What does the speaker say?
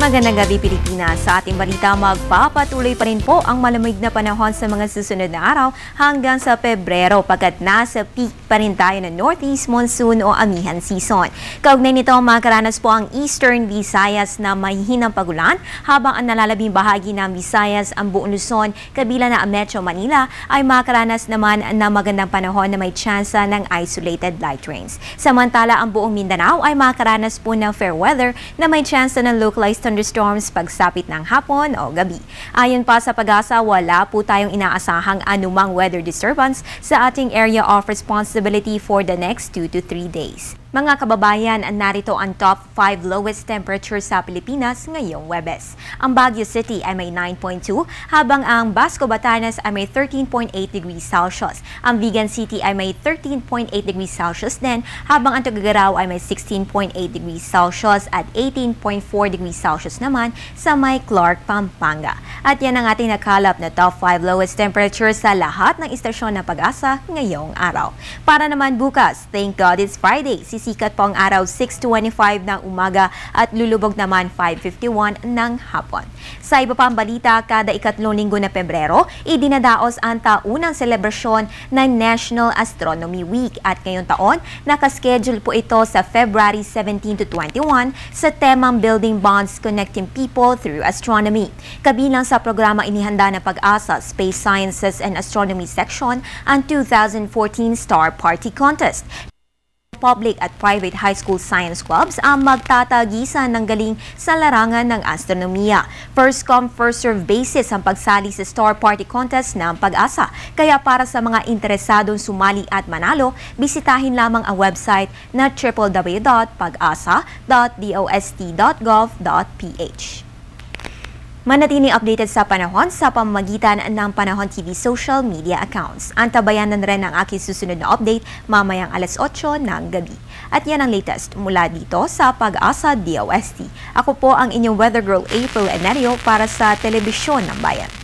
Magandang gabi Pilipinas. Sa ating balita, magpapatuloy pa rin po ang malamig na panahon sa mga susunod na araw hanggang sa Pebrero pagkat nasa peak pa rin tayo ng Northeast Monsoon o amihan season. Kaugnay nito, makaranas po ang Eastern Visayas na mahihinang pagulan habang ang nalalabing bahagi ng Visayas, ang buong Luzon, kabila na ang Metro Manila ay makaranas naman na magandang panahon na may tsansa ng isolated light rains. Samantala, ang buong Mindanao ay makaranas po ng fair weather na may tsansa ng localized thunderstorms pagsapit ng hapon o gabi. Ayon pa sa Pag-asa, wala po tayong inaasahang anumang weather disturbance sa ating area of responsibility for the next 2 to 3 days. Mga kababayan, narito ang top 5 lowest temperatures sa Pilipinas ngayong Huwebes. Ang Baguio City ay may 9.2, habang ang Basco Batanes ay may 13.8 degrees Celsius. Ang Vigan City ay may 13.8 degrees Celsius din, habang ang Tuguegarao ay may 16.8 degrees Celsius at 18.4 degrees Celsius naman sa may Clark, Pampanga. At yan ang ating nakalap na top 5 lowest temperatures sa lahat ng istasyon ng Pag-asa ngayong araw. Para naman bukas, thank God it's Friday. Sisikat po ang araw 6:25 ng umaga at lulubog naman 5:51 ng hapon. Sa iba pang balita, kada ikatlong linggo na Pebrero, idinadaos ang taunang selebrasyon ng National Astronomy Week at ngayong taon, nakaschedule po ito sa February 17 to 21 sa temang Building Bonds Connecting People Through Astronomy. Kabilang sa programa inihanda ng Pag-asa Space Sciences and Astronomy Section ang 2014 Star Party Contest. Public at private high school science clubs ang magtatagisan ng galing sa larangan ng astronomiya. First come, first serve basis ang pagsali sa Star Party Contest ng Pag-asa. Kaya para sa mga interesadong sumali at manalo, bisitahin lamang ang website na www.pagasa.dost.gov.ph. Manatiling updated sa panahon sa pamamagitan ng Panahon TV social media accounts. Antabayanan rin ang aking susunod na update mamayang alas 8 ng gabi. At yan ang latest mula dito sa Pag-asa DOST. Ako po ang inyong weather girl April Enario para sa Telebisyon ng Bayan.